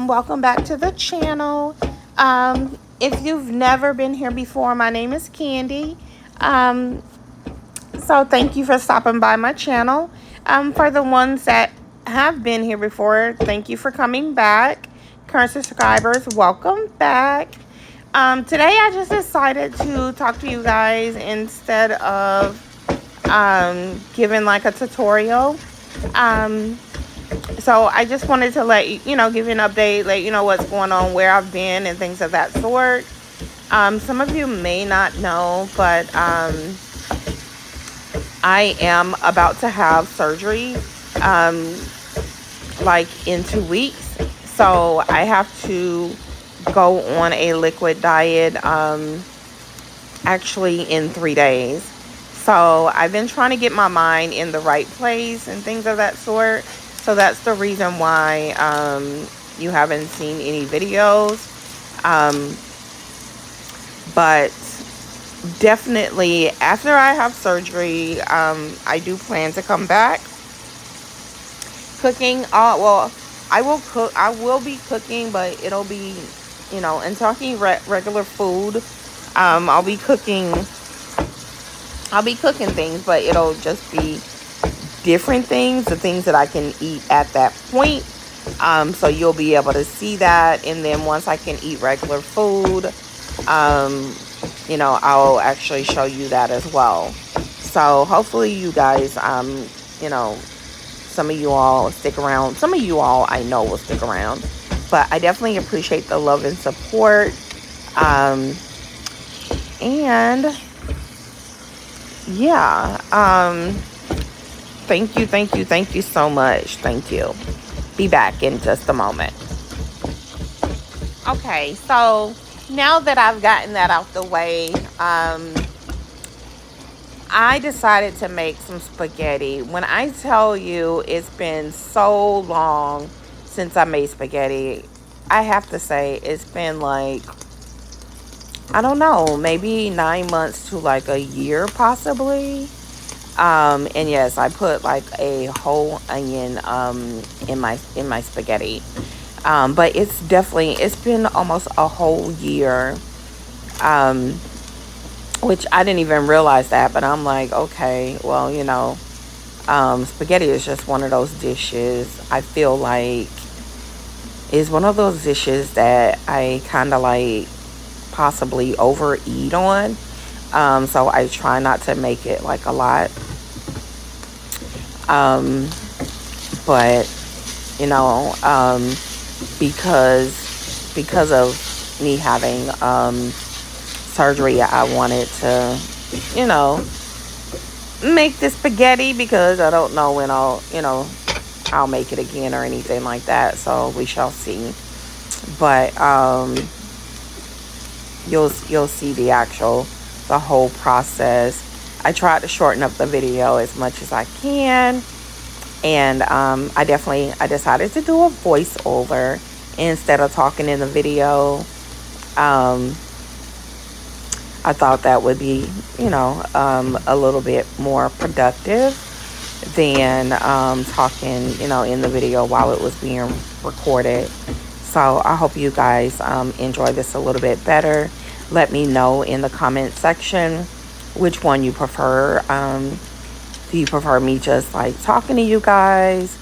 Welcome back to the channel. If you've never been here before, my name is Candy. Um, so thank you for stopping by my channel. For the ones that have been here before, thank you for coming back. Current subscribers, welcome back. Today I just decided to talk to you guys instead of giving like a tutorial. So I just wanted to let you know, give you an update, let you know what's going on, where I've been, and things of that sort. Some of you may not know, but I am about to have surgery, like in 2 weeks. So I have to go on a liquid diet, actually in 3 days. So I've been trying to get my mind in the right place and things of that sort. So that's the reason why you haven't seen any videos. But definitely after I have surgery, I do plan to come back cooking. Well, I will cook. I will be cooking, but it'll be, you know, and talking regular food. I'll be cooking things, but it'll just be different things, the things that I can eat at that point. So you'll be able to see that. And then once I can eat regular food, you know, I'll actually show you that as well. So hopefully you guys, you know, some of you all stick around. Some of you all I know will stick around. But I definitely appreciate the love and support. And yeah, thank you so much. Thank you. Be back in just a moment. Okay, so now that I've gotten that out the way, I decided to make some spaghetti. When I tell you it's been so long since I made spaghetti, I have to say it's been like, I don't know, maybe 9 months to like a year possibly. And yes, I put like a whole onion in my spaghetti. But it's been almost a whole year. Which I didn't even realize that, but I'm like, okay, well, you know, spaghetti is just one of those dishes. I feel like is one of those dishes that I kind of like possibly overeat on. So I try not to make it like a lot. But you know, because of me having surgery, I wanted to, you know, make the spaghetti because I don't know when I'll make it again or anything like that. So we shall see. But you'll see the whole process. I tried to shorten up the video as much as I can. And I decided to do a voiceover instead of talking in the video. I thought that would be, you know, a little bit more productive than talking, you know, in the video while it was being recorded. So I hope you guys enjoy this a little bit better. Let me know in the comment section which one you prefer. Do you prefer me just like talking to you guys,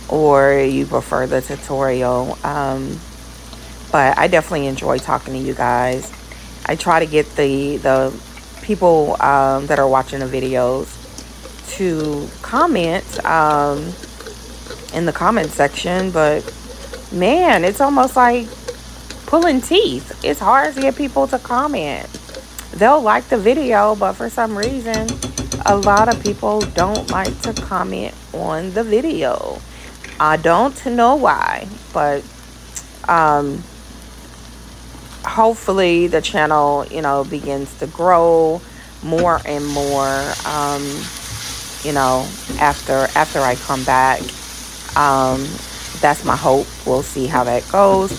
or you prefer the tutorial? But I definitely enjoy talking to you guys. I try to get the people that are watching the videos to comment in the comment section, but man, it's almost like pulling teeth. It's hard to get people to comment. They'll like the video, but for some reason a lot of people don't like to comment on the video. I don't know why, but hopefully the channel, you know, begins to grow more and more, you know, after I come back. That's my hope. We'll see how that goes.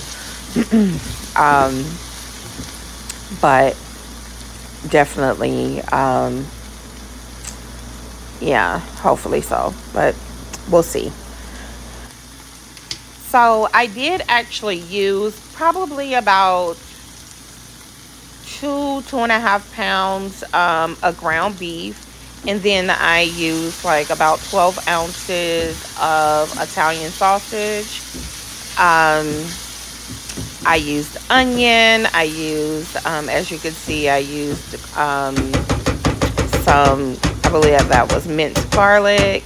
But definitely, yeah, hopefully so, but we'll see. So I did actually use probably about 2.5 pounds of ground beef. And then I used like about 12 ounces of Italian sausage. Um, I used onion. I used, as you can see, I used some, I believe that was minced garlic,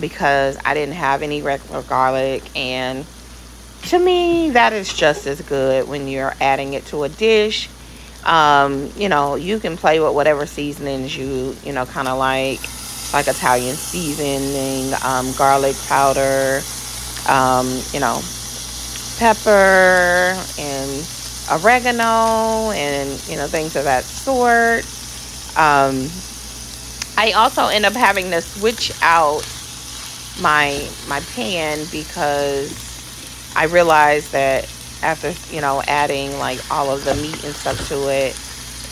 because I didn't have any regular garlic. And to me, that is just as good when you're adding it to a dish. You can play with whatever seasonings you kind of like Italian seasoning, garlic powder, you know, pepper and oregano and, things of that sort. Um, I also end up having to switch out my pan because I realized that after, adding like all of the meat and stuff to it,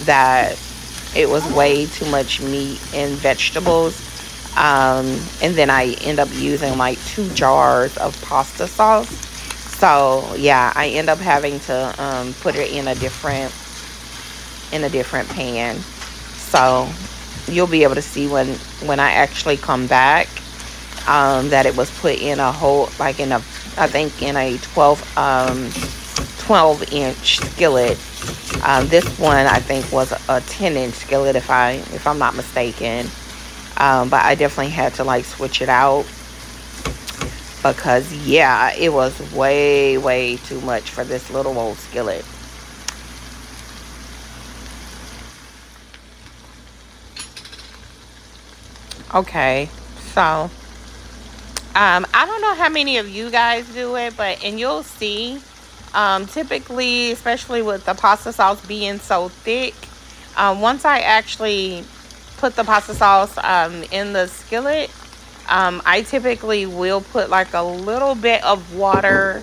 that it was way too much meat and vegetables. And then I end up using like 2 jars of pasta sauce. So yeah, I end up having to put it in a different pan. So you'll be able to see when I actually come back, that it was put in a whole, like in a, I think in a 12 inch skillet. This one I think was a 10-inch skillet, if I'm not mistaken. But I definitely had to like switch it out because yeah, it was way too much for this little old skillet. Okay, so I don't know how many of you guys do it, and you'll see, typically, especially with the pasta sauce being so thick, once I actually put the pasta sauce in the skillet, I typically will put like a little bit of water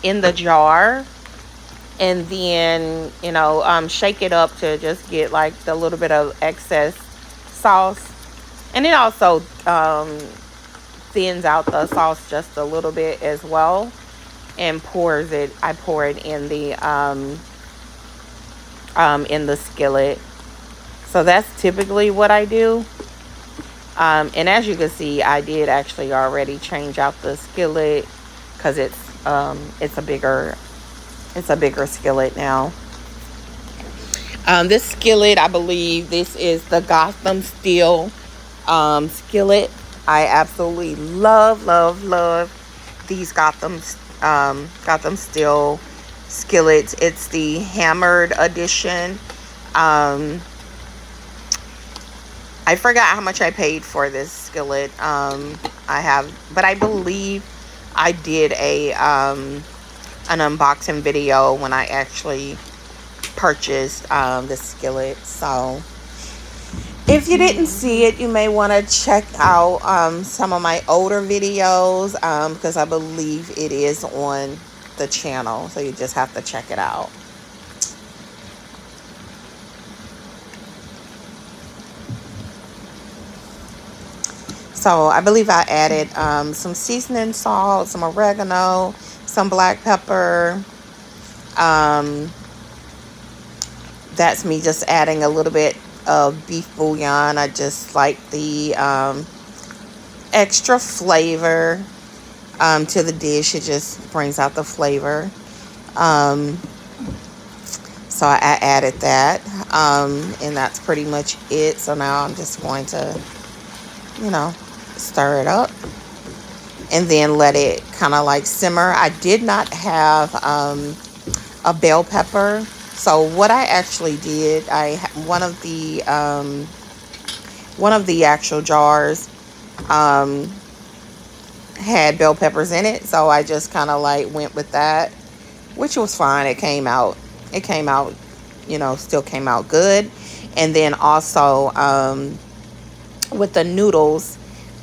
in the jar, and then shake it up to just get like the little bit of excess sauce. And it also thins out the sauce just a little bit as well, and I pour it in the skillet. So that's typically what I do. And as you can see, I did actually already change out the skillet because it's a bigger skillet now. This skillet, I believe this is the Gotham Steel skillet. I absolutely love these Gotham Steel skillets. It's the hammered edition. Um, I forgot how much I paid for this skillet. But I believe I did an unboxing video when I actually purchased this skillet. So if you didn't see it, you may want to check out some of my older videos, because I believe it is on the channel. So you just have to check it out. So I believe I added some seasoning salt, some oregano, some black pepper. Um, that's me just adding a little bit of beef bouillon. I just like the extra flavor to the dish. It just brings out the flavor. Um, so I added that, and that's pretty much it. So now I'm just going to, stir it up and then let it kind of like simmer. I did not have a bell pepper. So what I actually did, one of the actual jars um, had bell peppers in it. So I just kind of like went with that, which was fine. It came out, still came out good. And then also with the noodles,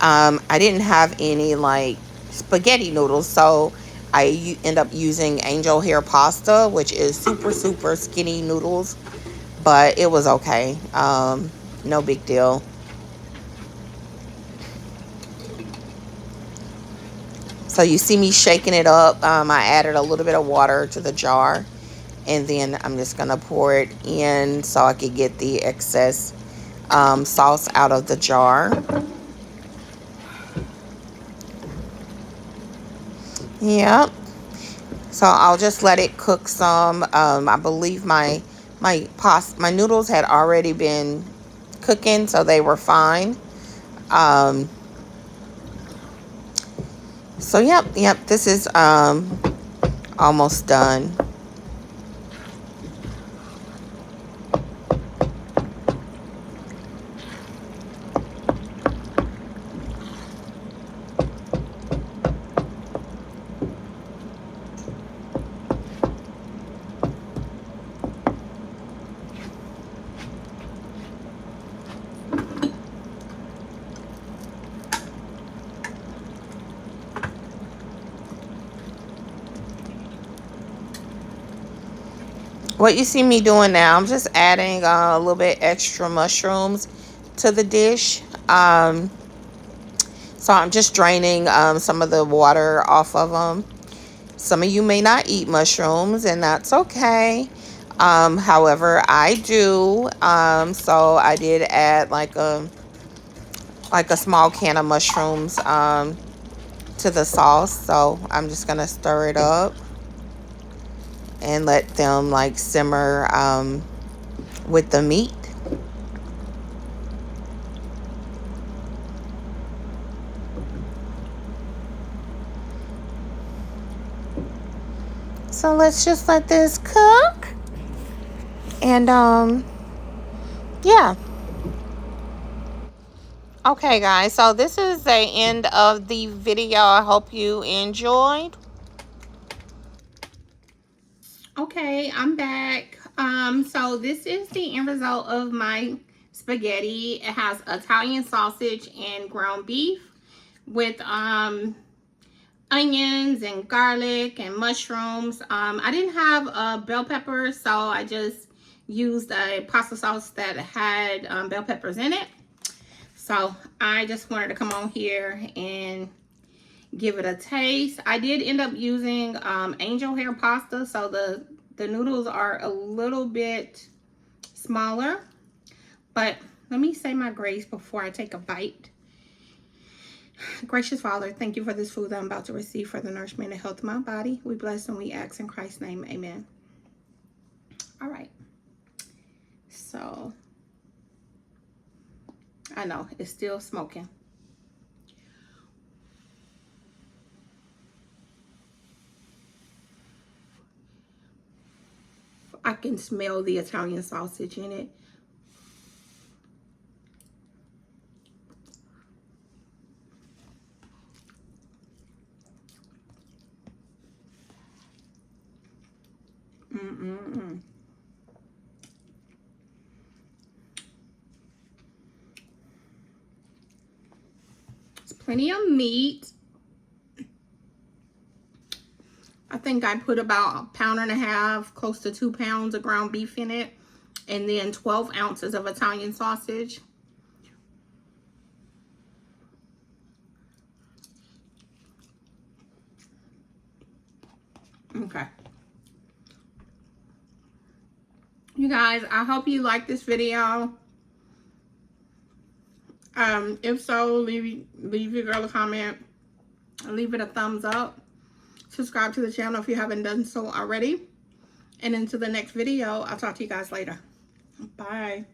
I didn't have any like spaghetti noodles, so I end up using angel hair pasta, which is super skinny noodles, but it was okay. No big deal. So you see me shaking it up. I added a little bit of water to the jar, and then I'm just gonna pour it in so I can get the excess sauce out of the jar. Yep. So I'll just let it cook some. I believe my noodles had already been cooking, so they were fine. Um, so yep. This is almost done. What you see me doing now, I'm just adding a little bit extra mushrooms to the dish. So I'm just draining some of the water off of them. Some of you may not eat mushrooms, and that's okay. However, I do. So I did add like a small can of mushrooms to the sauce. So I'm just gonna stir it up and let them like simmer with the meat. So let's just let this cook. And yeah. Okay, guys. So this is the end of the video. I hope you enjoyed. Okay, I'm back. So this is the end result of my spaghetti. It has Italian sausage and ground beef with onions and garlic and mushrooms. I didn't have bell peppers, so I just used a pasta sauce that had bell peppers in it. So I just wanted to come on here and give it a taste. I did end up using angel hair pasta, so the noodles are a little bit smaller. But let me say my grace before I take a bite. Gracious Father, thank you for this food that I'm about to receive for the nourishment and health of my body. We bless and we ask in Christ's name. Amen. All right. So, I know it's still smoking. I can smell the Italian sausage in it. It's plenty of meat. I think I put about 1.5 pounds, close to 2 pounds of ground beef in it. And then 12 ounces of Italian sausage. Okay. You guys, I hope you like this video. If so, leave your girl a comment. Leave it a thumbs up. Subscribe to the channel if you haven't done so already. And until the next video, I'll talk to you guys later. Bye.